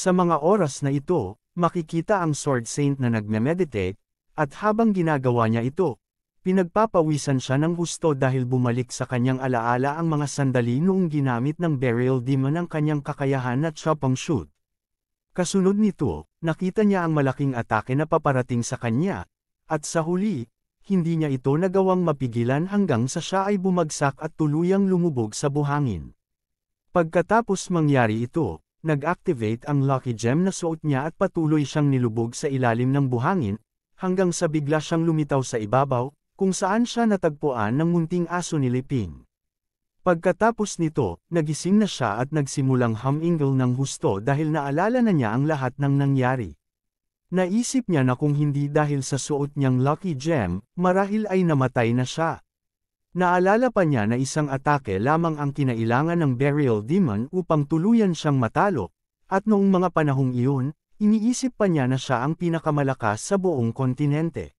Sa mga oras na ito, makikita ang Sword Saint na nagme-meditate, at habang ginagawa niya ito, pinagpapawisan siya ng gusto dahil bumalik sa kanyang alaala ang mga sandali noong ginamit ng Burial Demon ang kanyang kakayahan na Chopang Shoot. Kasunod nito, nakita niya ang malaking atake na paparating sa kanya, at sa huli, hindi niya ito nagawang mapigilan hanggang sa siya ay bumagsak at tuluyang lumubog sa buhangin. Pagkatapos mangyari ito, nag-activate ang Lucky Gem na suot niya at patuloy siyang nilubog sa ilalim ng buhangin, hanggang sa bigla siyang lumitaw sa ibabaw, kung saan siya natagpuan ng munting aso ni Leping. Pagkatapos nito, nagising na siya at nagsimulang humingal ng husto dahil naalala na niya ang lahat ng nangyari. Naisip niya na kung hindi dahil sa suot niyang Lucky Gem, marahil ay namatay na siya. Naalala pa niya na isang atake lamang ang kinailangan ng Burial Demon upang tuluyan siyang matalo, at noong mga panahong iyon, iniisip pa niya na siya ang pinakamalakas sa buong kontinente.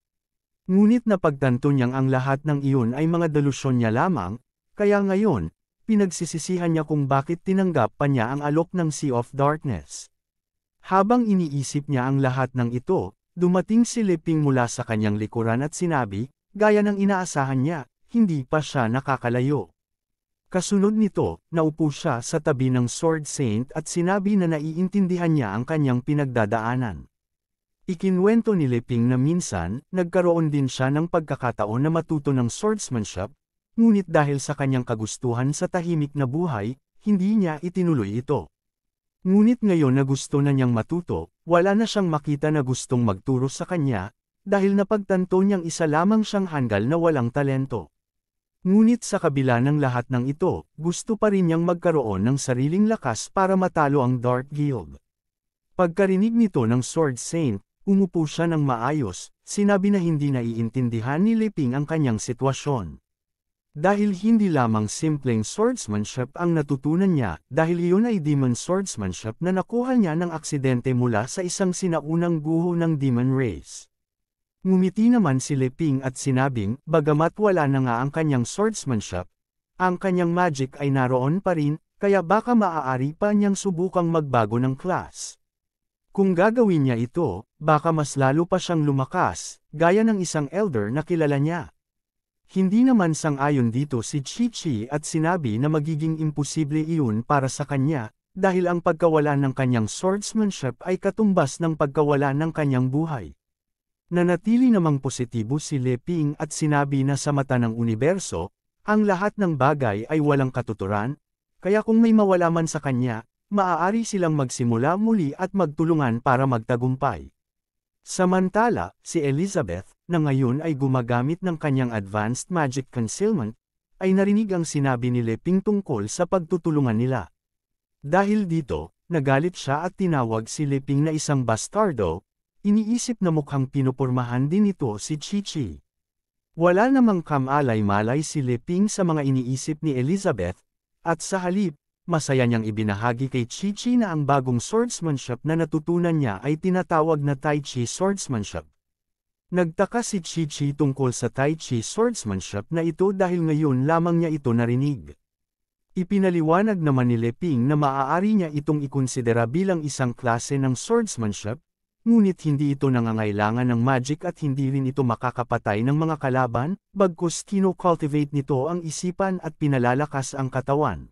Ngunit napagtanto niyang ang lahat ng iyon ay mga delusyon niya lamang, kaya ngayon, pinagsisisihan niya kung bakit tinanggap pa niya ang alok ng Sea of Darkness. Habang iniisip niya ang lahat ng ito, dumating si Leping mula sa kanyang likuran at sinabi, gaya ng inaasahan niya, hindi pa siya nakakalayo. Kasunod nito, naupo siya sa tabi ng Sword Saint at sinabi na naiintindihan niya ang kanyang pinagdadaanan. Ikinwento ni Leping na minsan, nagkaroon din siya ng pagkakataon na matuto ng swordsmanship, ngunit dahil sa kanyang kagustuhan sa tahimik na buhay, hindi niya itinuloy ito. Ngunit ngayon na gusto na niyang matuto, wala na siyang makita na gustong magturo sa kanya, dahil napagtanto niyang isa lamang siyang hanggal na walang talento. Ngunit sa kabila ng lahat ng ito, gusto pa rin niyang magkaroon ng sariling lakas para matalo ang Dark Guild. Pagkarinig nito ng Sword Saint, umupo siya ng maayos, sinabi na hindi naiintindihan ni Leping ang kanyang sitwasyon. Dahil hindi lamang simpleng swordsmanship ang natutunan niya, dahil iyon ay demon swordsmanship na nakuha niya ng aksidente mula sa isang sinaunang guho ng demon race. Ngumiti naman si Leping at sinabing, bagamat wala na nga ang kanyang swordsmanship, ang kanyang magic ay naroon pa rin, kaya baka maaari pa niyang subukang magbago ng class. Kung gagawin niya ito, baka mas lalo pa siyang lumakas, gaya ng isang elder na kilala niya. Hindi naman sang-ayon dito si Chi-Chi at sinabi na magiging imposible iyon para sa kanya, dahil ang pagkawala ng kanyang swordsmanship ay katumbas ng pagkawala ng kanyang buhay. Nanatili namang positibo si Leping at sinabi na sa mata ng universo, ang lahat ng bagay ay walang katuturan, kaya kung may mawala man sa kanya, maaari silang magsimula muli at magtulungan para magtagumpay. Samantala, si Elizabeth, na ngayon ay gumagamit ng kanyang advanced magic concealment, ay narinig ang sinabi ni Leping tungkol sa pagtutulungan nila. Dahil dito, nagalit siya at tinawag si Leping na isang bastardo. Iniisip na mukhang pinupurmahan din ito si Chi-Chi. Wala namang kamalay-malay si Leping sa mga iniisip ni Elizabeth, at sa halip, masaya niyang ibinahagi kay Chi-Chi na ang bagong swordsmanship na natutunan niya ay tinatawag na Tai Chi swordsmanship. Nagtaka si Chi-Chi tungkol sa Tai Chi swordsmanship na ito dahil ngayon lamang niya ito narinig. Ipinaliwanag naman ni Leping na maaari niya itong ikonsidera bilang isang klase ng swordsmanship, ngunit hindi ito nangangailangan ng magic at hindi rin ito makakapatay ng mga kalaban, bagkus kino-cultivate nito ang isipan at pinalalakas ang katawan.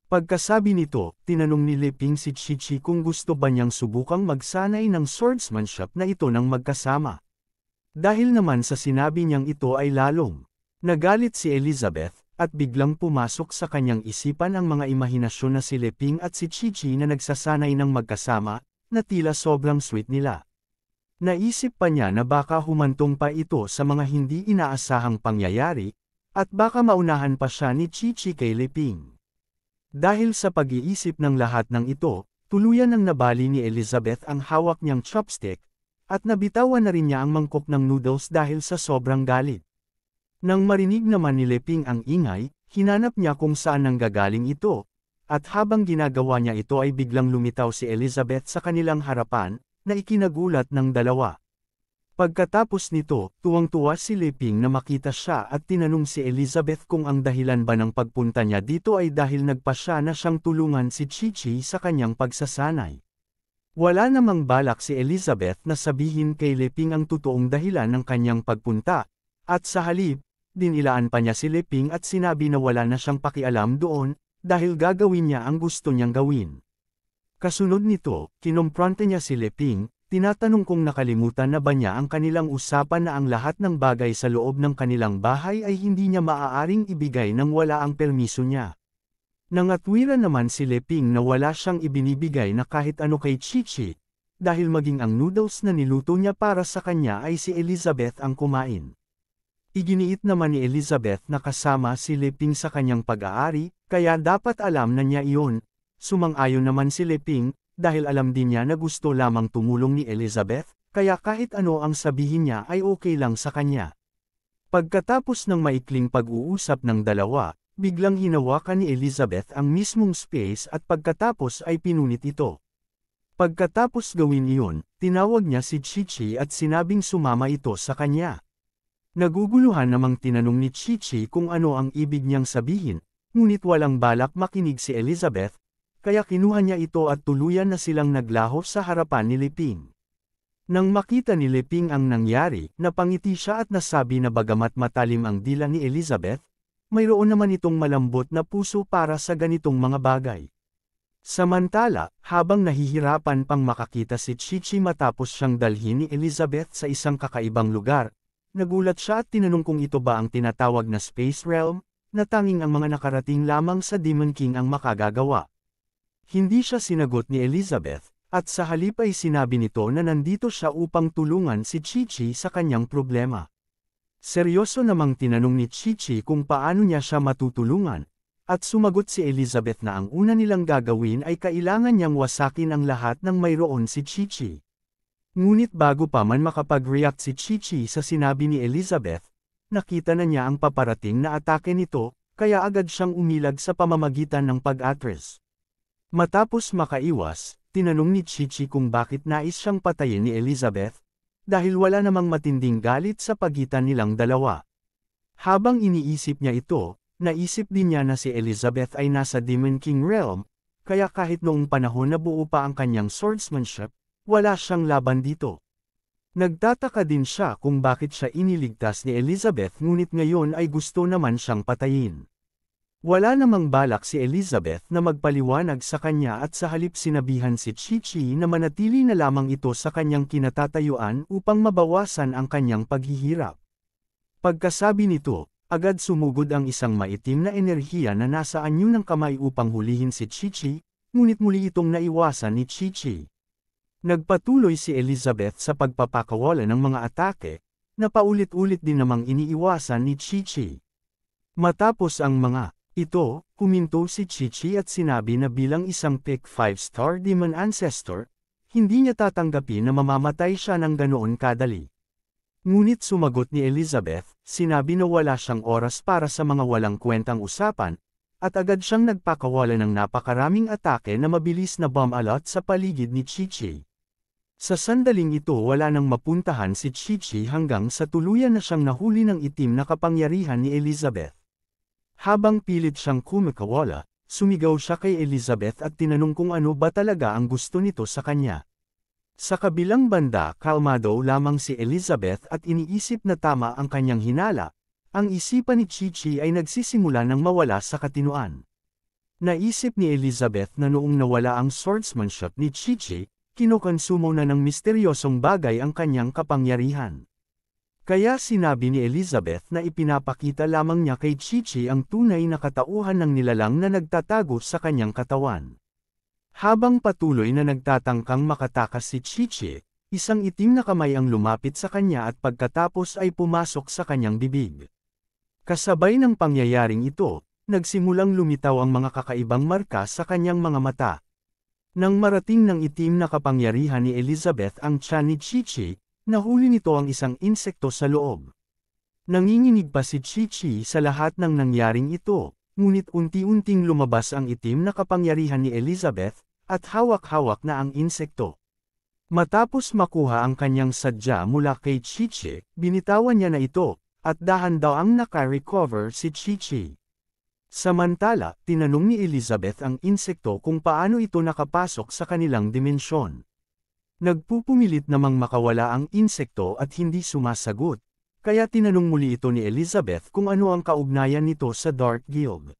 Pagkasabi nito, tinanong ni Leping si Chi-Chi kung gusto ba niyang subukang magsanay ng swordsmanship na ito ng magkasama. Dahil naman sa sinabi niyang ito ay lalong nagalit si Elizabeth, at biglang pumasok sa kanyang isipan ang mga imahinasyon na si Leping at si Chi-Chi na nagsasanay ng magkasama, na tila sobrang sweet nila. Naisip pa niya na baka humantong pa ito sa mga hindi inaasahang pangyayari, at baka maunahan pa siya ni Chi-Chi kay Leping. Dahil sa pag-iisip ng lahat ng ito, tuluyan nang nabali ni Elizabeth ang hawak niyang chopstick, at nabitawan na rin niya ang mangkok ng noodles dahil sa sobrang galit. Nang marinig naman ni Leping ang ingay, hinanap niya kung saan nanggagaling ito, at habang ginagawa niya ito ay biglang lumitaw si Elizabeth sa kanilang harapan, na ikinagulat ng dalawa. Pagkatapos nito, tuwang-tuwa si Leping na makita siya at tinanong si Elizabeth kung ang dahilan ba ng pagpunta niya dito ay dahil nagpasya na siyang tulungan si Chi-Chi sa kanyang pagsasanay. Wala namang balak si Elizabeth na sabihin kay Leping ang totoong dahilan ng kanyang pagpunta, at sa halip, dinilaan pa niya si Leping at sinabi na wala na siyang pakialam doon, dahil gagawin niya ang gusto niyang gawin. Kasunod nito, kinompronte niya si Leping, tinatanong kung nakalimutan na ba niya ang kanilang usapan na ang lahat ng bagay sa loob ng kanilang bahay ay hindi niya maaaring ibigay nang wala ang permiso niya. Nangatwiran naman si Leping na wala siyang ibinibigay na kahit ano kay Chichi, dahil maging ang noodles na niluto niya para sa kanya ay si Elizabeth ang kumain. Iginiit naman ni Elizabeth na kasama si Leping sa kanyang pag-aari, kaya dapat alam na niya iyon. Sumang-ayon naman si Leping, dahil alam din niya na gusto lamang tumulong ni Elizabeth, kaya kahit ano ang sabihin niya ay okay lang sa kanya. Pagkatapos ng maikling pag-uusap ng dalawa, biglang hinawakan ni Elizabeth ang mismong space at pagkatapos ay pinunit ito. Pagkatapos gawin iyon, tinawag niya si Chichi at sinabing sumama ito sa kanya. Naguguluhan namang tinanong ni Chichi kung ano ang ibig niyang sabihin, ngunit walang balak makinig si Elizabeth, kaya kinuha niya ito at tuluyan na silang naglaho sa harapan ni Leping. Nang makita ni Leping ang nangyari, napangiti siya at nasabi na bagamat matalim ang dila ni Elizabeth, mayroon naman itong malambot na puso para sa ganitong mga bagay. Samantala, habang nahihirapan pang makakita si Chichi matapos siyang dalhin ni Elizabeth sa isang kakaibang lugar, nagulat siya at tinanong kung ito ba ang tinatawag na Space Realm, na tanging ang mga nakarating lamang sa Demon King ang makagagawa. Hindi siya sinagot ni Elizabeth, at sa halip ay sinabi nito na nandito siya upang tulungan si Chichi sa kanyang problema. Seryoso namang tinanong ni Chichi kung paano niya siya matutulungan, at sumagot si Elizabeth na ang una nilang gagawin ay kailangan niyang wasakin ang lahat ng mayroon si Chichi. Ngunit bago pa man makapag-react si Chichi sa sinabi ni Elizabeth, nakita na niya ang paparating na atake nito, kaya agad siyang umilag sa pamamagitan ng pag-atras. Matapos makaiwas, tinanong ni Chichi kung bakit nais siyang patayin ni Elizabeth, dahil wala namang matinding galit sa pagitan nilang dalawa. Habang iniisip niya ito, naisip din niya na si Elizabeth ay nasa Demon King Realm, kaya kahit noong panahon na buo pa ang kanyang swordsmanship, wala siyang laban dito. Nagtataka din siya kung bakit siya iniligtas ni Elizabeth ngunit ngayon ay gusto naman siyang patayin. Wala namang balak si Elizabeth na magpaliwanag sa kanya at sa halip sinabihan si Chichi na manatili na lamang ito sa kanyang kinatatayuan upang mabawasan ang kanyang paghihirap. Pagkasabi nito, agad sumugod ang isang maitim na enerhiya na nasa anyo ng kamay upang hulihin si Chichi, ngunit muli itong naiwasan ni Chichi. Nagpatuloy si Elizabeth sa pagpapakawala ng mga atake, na paulit-ulit din namang iniiwasan ni Chichi. Matapos ang mga ito, huminto si Chichi at sinabi na bilang isang pick 5-star demon ancestor, hindi niya tatanggapin na mamamatay siya ng ganoon kadali. Ngunit sumagot ni Elizabeth, sinabi na wala siyang oras para sa mga walang kwentang usapan, at agad siyang nagpakawala ng napakaraming atake na mabilis na bomb alot sa paligid ni Chichi. Sa sandaling ito wala nang mapuntahan si Chichi hanggang sa tuluyan na siyang nahuli ng itim na kapangyarihan ni Elizabeth. Habang pilit siyang kumakawala, sumigaw siya kay Elizabeth at tinanong kung ano ba talaga ang gusto nito sa kanya. Sa kabilang banda, kalmado lamang si Elizabeth at iniisip na tama ang kanyang hinala, ang isipan ni Chichi ay nagsisimula ng mawala sa katinoan. Naisip ni Elizabeth na noong nawala ang swordsmanship ni Chichi, kinukonsumo na ng misteryosong bagay ang kanyang kapangyarihan. Kaya sinabi ni Elizabeth na ipinapakita lamang niya kay Chichi ang tunay na katauhan ng nilalang na nagtatago sa kanyang katawan. Habang patuloy na nagtatangkang makatakas si Chichi, isang itim na kamay ang lumapit sa kanya at pagkatapos ay pumasok sa kanyang bibig. Kasabay ng pangyayaring ito, nagsimulang lumitaw ang mga kakaibang marka sa kanyang mga mata. Nang marating ng itim na kapangyarihan ni Elizabeth ang tiyan ni Chichi, nahuli nito ang isang insekto sa loob. Nanginginig pa si Chichi sa lahat ng nangyaring ito, ngunit unti-unting lumabas ang itim na kapangyarihan ni Elizabeth, at hawak-hawak na ang insekto. Matapos makuha ang kanyang sadya mula kay Chichi, binitawan niya na ito, at dahan-daang naka-recover si Chichi. Samantala, tinanong ni Elizabeth ang insekto kung paano ito nakapasok sa kanilang dimensyon. Nagpupumilit namang makawala ang insekto at hindi sumasagot, kaya tinanong muli ito ni Elizabeth kung ano ang kaugnayan nito sa Dark Guild.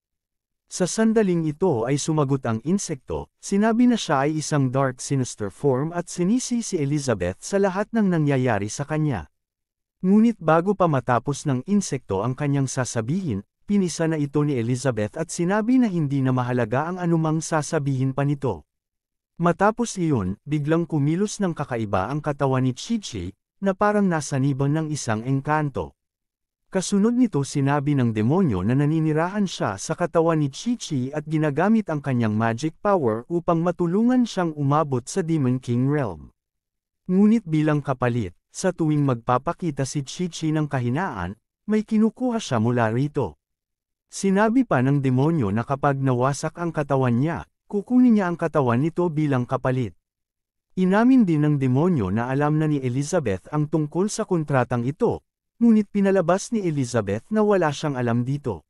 Sa sandaling ito ay sumagot ang insekto, sinabi na siya ay isang dark sinister form at sinisi si Elizabeth sa lahat ng nangyayari sa kanya. Ngunit bago pa matapos ng insekto ang kanyang sasabihin, pinisa na ito ni Elizabeth at sinabi na hindi na mahalaga ang anumang sasabihin pa nito. Matapos iyon, biglang kumilos ng kakaiba ang katawan ni Chi-Chi, na parang nasaniban ng isang engkanto. Kasunod nito sinabi ng demonyo na naninirahan siya sa katawan ni Chi-Chi at ginagamit ang kanyang magic power upang matulungan siyang umabot sa Demon King Realm. Ngunit bilang kapalit, sa tuwing magpapakita si Chi-Chi ng kahinaan, may kinukuha siya mula rito. Sinabi pa ng demonyo na kapag nawasak ang katawan niya, kukunin niya ang katawan nito bilang kapalit. Inamin din ng demonyo na alam na ni Elizabeth ang tungkol sa kontratang ito, ngunit pinalabas ni Elizabeth na wala siyang alam dito.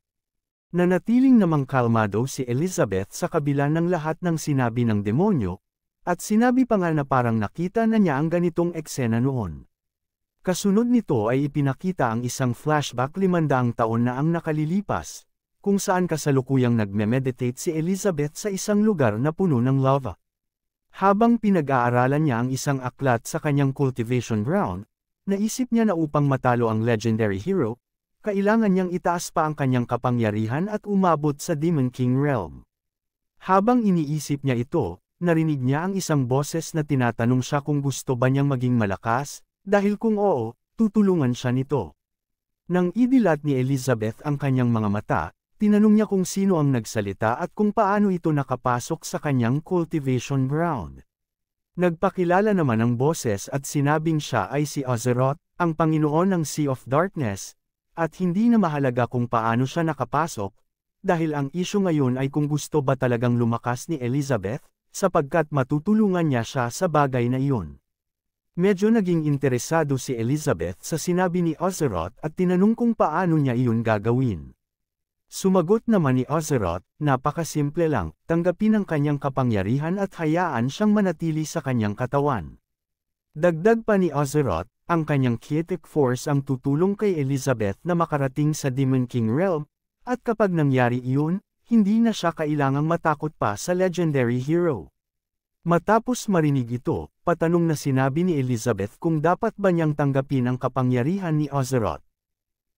Nanatiling namang kalmado si Elizabeth sa kabila ng lahat ng sinabi ng demonyo, at sinabi pa nga na parang nakita na niya ang ganitong eksena noon. Kasunod nito ay ipinakita ang isang flashback 500 taon na ang nakalilipas, kung saan kasalukuyang nagme-meditate si Elizabeth sa isang lugar na puno ng lava. Habang pinag-aaralan niya ang isang aklat sa kanyang cultivation ground, naisip niya na upang matalo ang legendary hero, kailangan niyang itaas pa ang kanyang kapangyarihan at umabot sa Demon King Realm. Habang iniisip niya ito, narinig niya ang isang boses na tinatanong siya kung gusto ba niyang maging malakas, dahil kung oo, tutulungan siya nito. Nang idilat ni Elizabeth ang kanyang mga mata, tinanong niya kung sino ang nagsalita at kung paano ito nakapasok sa kanyang cultivation ground. Nagpakilala naman ang boses at sinabing siya ay si Azeroth, ang Panginoon ng Sea of Darkness, at hindi na mahalaga kung paano siya nakapasok, dahil ang isyu ngayon ay kung gusto ba talagang lumakas ni Elizabeth, sapagkat matutulungan niya siya sa bagay na iyon. Medyo naging interesado si Elizabeth sa sinabi ni Azeroth at tinanong kung paano niya iyon gagawin. Sumagot naman ni Azeroth, napakasimple lang, tanggapin ang kanyang kapangyarihan at hayaan siyang manatili sa kanyang katawan. Dagdag pa ni Azeroth, ang kanyang kinetic force ang tutulong kay Elizabeth na makarating sa Demon King Realm, at kapag nangyari iyon, hindi na siya kailangang matakot pa sa legendary hero. Matapos marinig ito, patanong na sinabi ni Elizabeth kung dapat ba niyang tanggapin ang kapangyarihan ni Azeroth.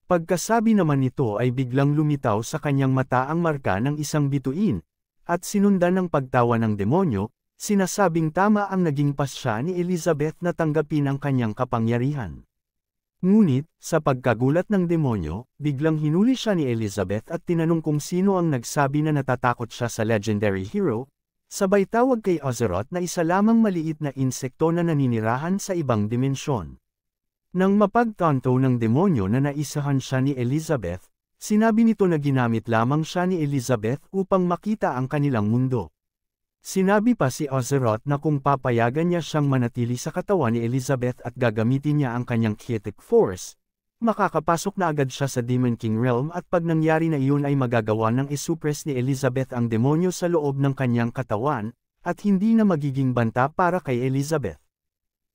Pagkasabi naman nito ay biglang lumitaw sa kanyang mata ang marka ng isang bituin, at sinundan ng pagtawa ng demonyo, sinasabing tama ang naging pasya ni Elizabeth na tanggapin ang kanyang kapangyarihan. Ngunit, sa pagkagulat ng demonyo, biglang hinuli siya ni Elizabeth at tinanong kung sino ang nagsabi na natatakot siya sa legendary hero, sabay tawag kay Azeroth na isa lamang maliit na insekto na naninirahan sa ibang dimensyon. Nang mapagtanto ng demonyo na naisahan siya ni Elizabeth, sinabi nito na ginamit lamang siya ni Elizabeth upang makita ang kanilang mundo. Sinabi pa si Azeroth na kung papayagan niya siyang manatili sa katawan ni Elizabeth at gagamitin niya ang kanyang kinetic force, makakapasok na agad siya sa Demon King Realm at pag nangyari na iyon ay magagawa ng isuppress ni Elizabeth ang demonyo sa loob ng kanyang katawan, at hindi na magiging banta para kay Elizabeth.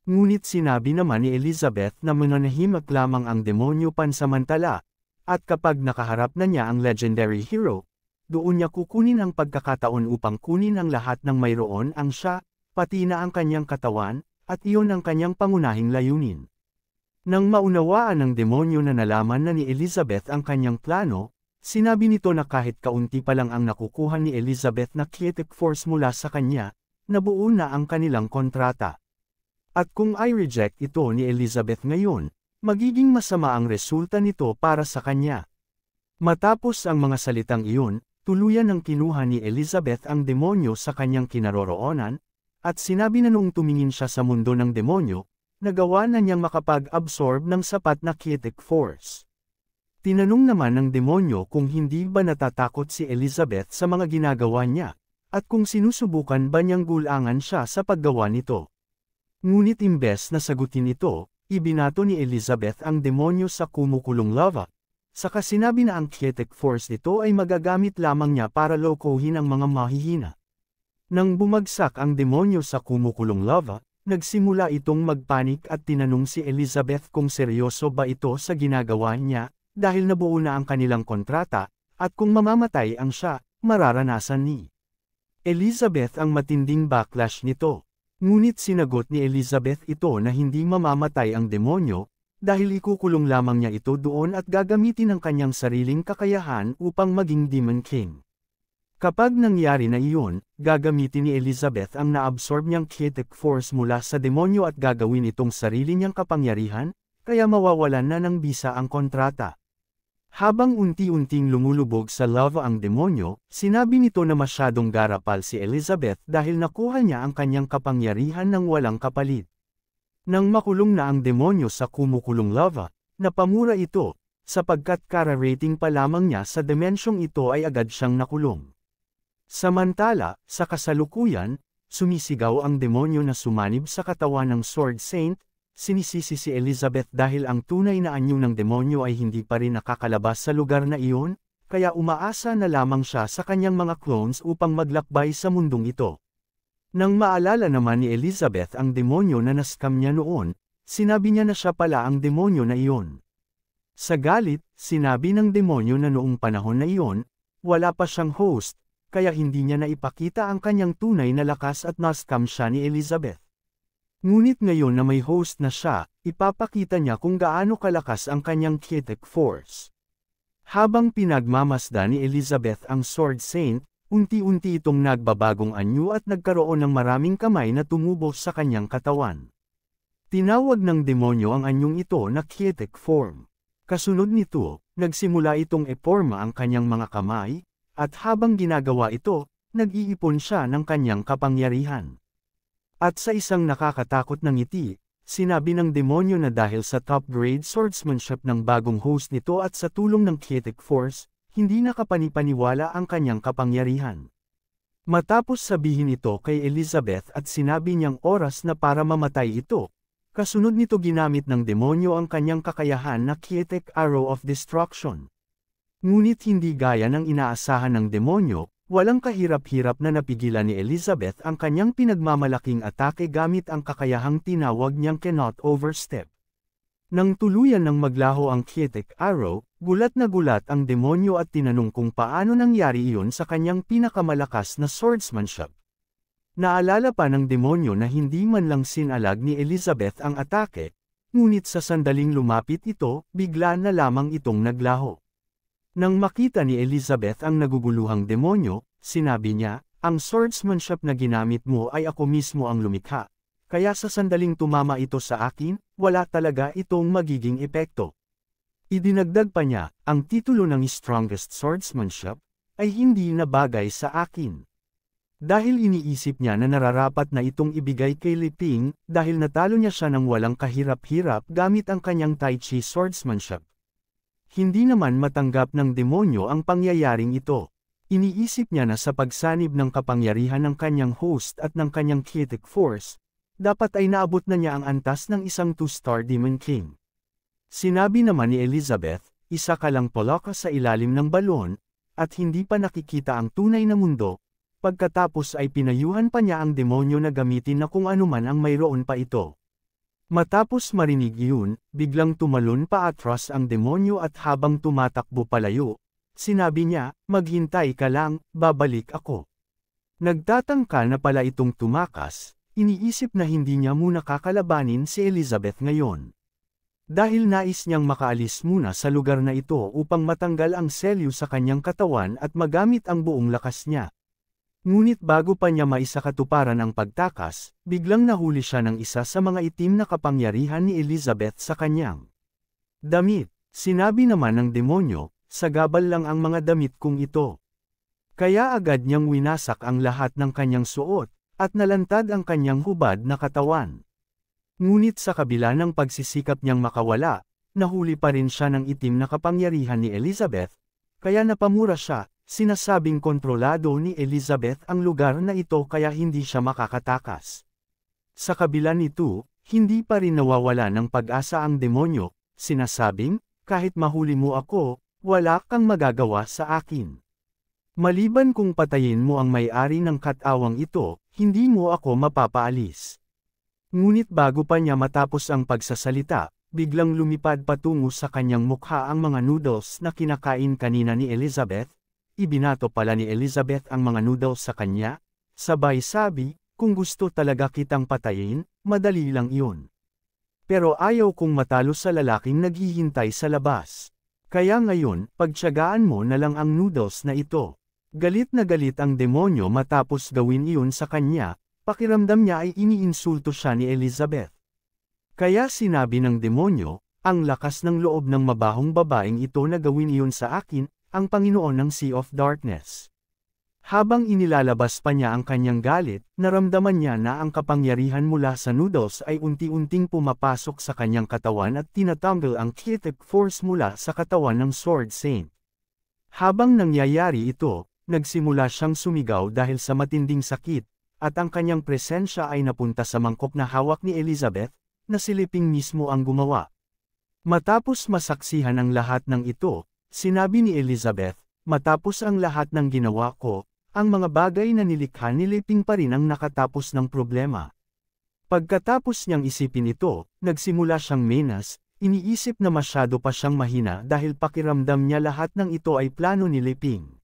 Ngunit sinabi naman ni Elizabeth na mananahimik lamang ang demonyo pansamantala, at kapag nakaharap na niya ang legendary hero, doon niya kukunin ang pagkakataon upang kunin ang lahat ng mayroon ang siya, pati na ang kanyang katawan, at iyon ang kanyang pangunahing layunin. Nang maunawaan ng demonyo na nalaman na ni Elizabeth ang kanyang plano, sinabi nito na kahit kaunti pa lang ang nakukuha ni Elizabeth na kinetic force mula sa kanya, nabuo na ang kanilang kontrata. At kung i-reject ito ni Elizabeth ngayon, magiging masama ang resulta nito para sa kanya. Matapos ang mga salitang iyon, tuluyan ng kinuha ni Elizabeth ang demonyo sa kanyang kinaroroonan, at sinabi na noong tumingin siya sa mundo ng demonyo, nagawa na niyang makapag-absorb ng sapat na kinetic force. Tinanong naman ng demonyo kung hindi ba natatakot si Elizabeth sa mga ginagawa niya, at kung sinusubukan ba niyang gulangan siya sa paggawa nito. Ngunit imbes na sagutin ito, ibinato ni Elizabeth ang demonyo sa kumukulong lava, saka sinabi na ang kinetic force nito ay magagamit lamang niya para lokohin ang mga mahihina. Nang bumagsak ang demonyo sa kumukulong lava, nagsimula itong magpanik at tinanong si Elizabeth kung seryoso ba ito sa ginagawa niya, dahil nabuo na ang kanilang kontrata, at kung mamamatay ang siya, mararanasan ni Elizabeth ang matinding backlash nito. Ngunit sinagot ni Elizabeth ito na hindi mamamatay ang demonyo, dahil ikukulong lamang niya ito doon at gagamitin ang kanyang sariling kakayahan upang maging Demon King. Kapag nangyari na iyon, gagamitin ni Elizabeth ang naabsorb niyang kinetic force mula sa demonyo at gagawin itong sarili niyang kapangyarihan, kaya mawawalan na ng bisa ang kontrata. Habang unti-unting lumulubog sa lava ang demonyo, sinabi nito na masyadong garapal si Elizabeth dahil nakuha niya ang kanyang kapangyarihan ng walang kapalit. Nang makulong na ang demonyo sa kumukulong lava, napamura ito, sapagkat kararating pa lamang niya sa dimensyong ito ay agad siyang nakulong. Samantala, sa kasalukuyan, sumisigaw ang demonyo na sumanib sa katawan ng Sword Saint. Sinisisi si Elizabeth dahil ang tunay na anyo ng demonyo ay hindi pa rin nakakalabas sa lugar na iyon, kaya umaasa na lamang siya sa kanyang mga clones upang maglakbay sa mundong ito. Nang maalala naman ni Elizabeth ang demonyo na naskam niya noon, sinabi niya na siya pala ang demonyo na iyon. Sa galit, sinabi ng demonyo na noong panahon na iyon, wala pa siyang host, kaya hindi niya naipakita ang kanyang tunay na lakas at naskam siya ni Elizabeth. Ngunit ngayon na may host na siya, ipapakita niya kung gaano kalakas ang kanyang kinetic force. Habang pinagmamasdan ni Elizabeth ang Sword Saint, unti-unti itong nagbabagong anyo at nagkaroon ng maraming kamay na tumubo sa kanyang katawan. Tinawag ng demonyo ang anyong ito na kinetic form. Kasunod nito, nagsimula itong eporma ang kanyang mga kamay, at habang ginagawa ito, nag-iipon siya ng kanyang kapangyarihan. At sa isang nakakatakot na ngiti, sinabi ng demonyo na dahil sa top-grade swordsmanship ng bagong host nito at sa tulong ng kinetic force, hindi nakapanipaniwala ang kanyang kapangyarihan. Matapos sabihin ito kay Elizabeth at sinabi niyang oras na para mamatay ito, kasunod nito ginamit ng demonyo ang kanyang kakayahan na kinetic arrow of destruction. Ngunit hindi gaya ng inaasahan ng demonyo, walang kahirap-hirap na napigilan ni Elizabeth ang kanyang pinagmamalaking atake gamit ang kakayahang tinawag niyang cannot overstep. Nang tuluyan ng maglaho ang kinetic arrow, gulat na gulat ang demonyo at tinanong kung paano nangyari iyon sa kanyang pinakamalakas na swordsmanship. Naalala pa ng demonyo na hindi man lang sinalag ni Elizabeth ang atake, ngunit sa sandaling lumapit ito, bigla na lamang itong naglaho. Nang makita ni Elizabeth ang naguguluhang demonyo, sinabi niya, ang swordsmanship na ginamit mo ay ako mismo ang lumikha, kaya sa sandaling tumama ito sa akin, wala talaga itong magiging epekto. Idinagdag pa niya, ang titulo ng strongest swordsmanship, ay hindi na bagay sa akin. Dahil iniisip niya na nararapat na itong ibigay kay Li Ping, dahil natalo niya siya ng walang kahirap-hirap gamit ang kanyang Tai Chi swordsmanship. Hindi naman matanggap ng demonyo ang pangyayaring ito. Iniisip niya na sa pagsanib ng kapangyarihan ng kanyang host at ng kanyang kinetic force, dapat ay naabot na niya ang antas ng isang 2-star Demon King. Sinabi naman ni Elizabeth, isa ka lang poloka sa ilalim ng balon, at hindi pa nakikita ang tunay na mundo, pagkatapos ay pinayuhan pa niya ang demonyo na gamitin na kung anuman ang mayroon pa ito. Matapos marinig iyon, biglang tumalon pa atras ang demonyo at habang tumatakbo palayo, sinabi niya, maghintay ka lang, babalik ako. Nagtatangka na pala itong tumakas, iniisip na hindi niya muna kakalabanin si Elizabeth ngayon. Dahil nais niyang makaalis muna sa lugar na ito upang matanggal ang selyo sa kanyang katawan at magamit ang buong lakas niya. Ngunit bago pa niya maisakatuparan ang pagtakas, biglang nahuli siya ng isa sa mga itim na kapangyarihan ni Elizabeth sa kanyang damit. Sinabi naman ng demonyo, sagabal lang ang mga damit kong ito. Kaya agad niyang winasak ang lahat ng kanyang suot, at nalantad ang kanyang hubad na katawan. Ngunit sa kabila ng pagsisikap niyang makawala, nahuli pa rin siya ng itim na kapangyarihan ni Elizabeth, kaya napamura siya. Sinasabing kontrolado ni Elizabeth ang lugar na ito kaya hindi siya makakatakas. Sa kabila nito, hindi pa rin nawawala ng pag-asa ang demonyo, sinasabing, kahit mahuli mo ako, wala kang magagawa sa akin. Maliban kung patayin mo ang may-ari ng katawang ito, hindi mo ako mapapaalis. Ngunit bago pa niya matapos ang pagsasalita, biglang lumipad patungo sa kanyang mukha ang mga noodles na kinakain kanina ni Elizabeth. Ibinato pala ni Elizabeth ang mga noodles sa kanya, sabay sabi, kung gusto talaga kitang patayin, madali lang iyon. Pero ayaw kong matalo sa lalaking naghihintay sa labas. Kaya ngayon, pagtiyagaan mo na lang ang noodles na ito. Galit na galit ang demonyo matapos gawin iyon sa kanya, pakiramdam niya ay iniinsulto siya ni Elizabeth. Kaya sinabi ng demonyo, ang lakas ng loob ng mabahong babaeng ito na gawin iyon sa akin, ang Panginoon ng Sea of Darkness. Habang inilalabas pa niya ang kanyang galit, naramdaman niya na ang kapangyarihan mula sa noodles ay unti-unting pumapasok sa kanyang katawan at tinatanggal ang kinetic force mula sa katawan ng Sword Saint. Habang nangyayari ito, nagsimula siyang sumigaw dahil sa matinding sakit, at ang kanyang presensya ay napunta sa mangkok na hawak ni Elizabeth, na si Leping mismo ang gumawa. Matapos masaksihan ang lahat ng ito, sinabi ni Elizabeth, matapos ang lahat ng ginawa ko, ang mga bagay na nilikha ni Leping pa rin ang nakatapos ng problema. Pagkatapos niyang isipin ito, nagsimula siyang menas, iniisip na masyado pa siyang mahina dahil pakiramdam niya lahat ng ito ay plano ni Leping.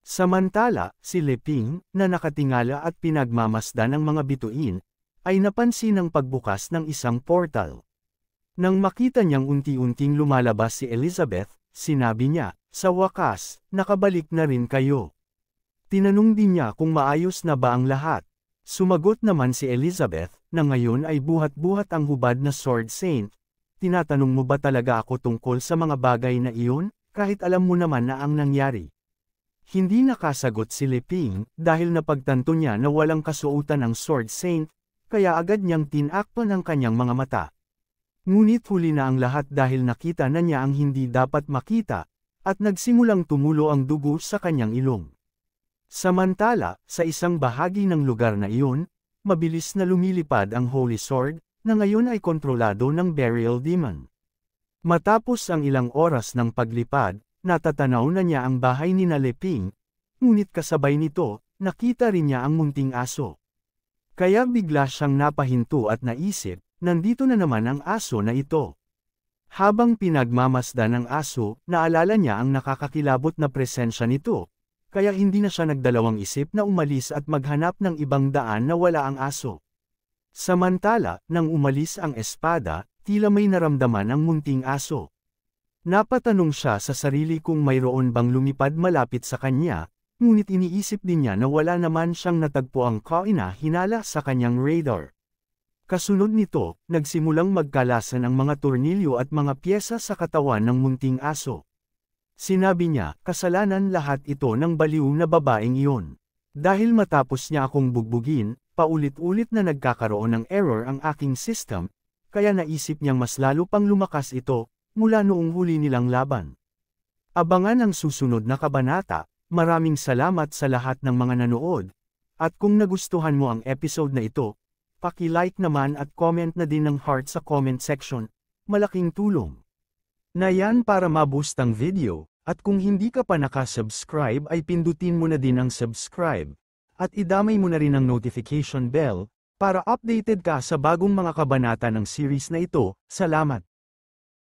Samantala, si Leping, na nakatingala at pinagmamasdan ng mga bituin, ay napansin ang pagbukas ng isang portal. Nang makita niyang unti-unting lumalabas si Elizabeth, sinabi niya, sa wakas, nakabalik na rin kayo. Tinanong din niya kung maayos na ba ang lahat. Sumagot naman si Elizabeth, na ngayon ay buhat-buhat ang hubad na Sword Saint. Tinatanong mo ba talaga ako tungkol sa mga bagay na iyon, kahit alam mo naman na ang nangyari? Hindi nakasagot si Leping, dahil napagtanto niya na walang kasuotan ang Sword Saint, kaya agad niyang tinakpan ang kanyang mga mata. Ngunit huli na ang lahat dahil nakita na niya ang hindi dapat makita, at nagsimulang tumulo ang dugo sa kanyang ilong. Samantala, sa isang bahagi ng lugar na iyon, mabilis na lumilipad ang Holy Sword, na ngayon ay kontrolado ng Burial Demon. Matapos ang ilang oras ng paglipad, natatanaw na niya ang bahay ni Leping, ngunit kasabay nito, nakita rin niya ang munting aso. Kaya bigla siyang napahinto at naisip, nandito na naman ang aso na ito. Habang pinagmamasdan ng aso, naalala niya ang nakakakilabot na presensya nito, kaya hindi na siya nagdalawang isip na umalis at maghanap ng ibang daan na wala ang aso. Samantala, nang umalis ang espada, tila may naramdaman ang munting aso. Napatanong siya sa sarili kung mayroon bang lumipad malapit sa kanya, ngunit iniisip din niya na wala naman siyang natagpuang kaina-hinala sa kanyang radar. Kasunod nito, nagsimulang magkalasan ang mga tornilyo at mga pyesa sa katawan ng munting aso. Sinabi niya, kasalanan lahat ito ng baliw na babaeng iyon. Dahil matapos niya akong bugbugin, paulit-ulit na nagkakaroon ng error ang aking system, kaya naisip niyang mas lalo pang lumakas ito, mula noong huli nilang laban. Abangan ang susunod na kabanata. Maraming salamat sa lahat ng mga nanood. At kung nagustuhan mo ang episode na ito, paki-like naman at comment na din ng heart sa comment section. Malaking tulong na yan para ma-boost ang video. At kung hindi ka pa nakasubscribe ay pindutin mo na din ang subscribe. At idamay mo na rin ang notification bell, para updated ka sa bagong mga kabanata ng series na ito. Salamat!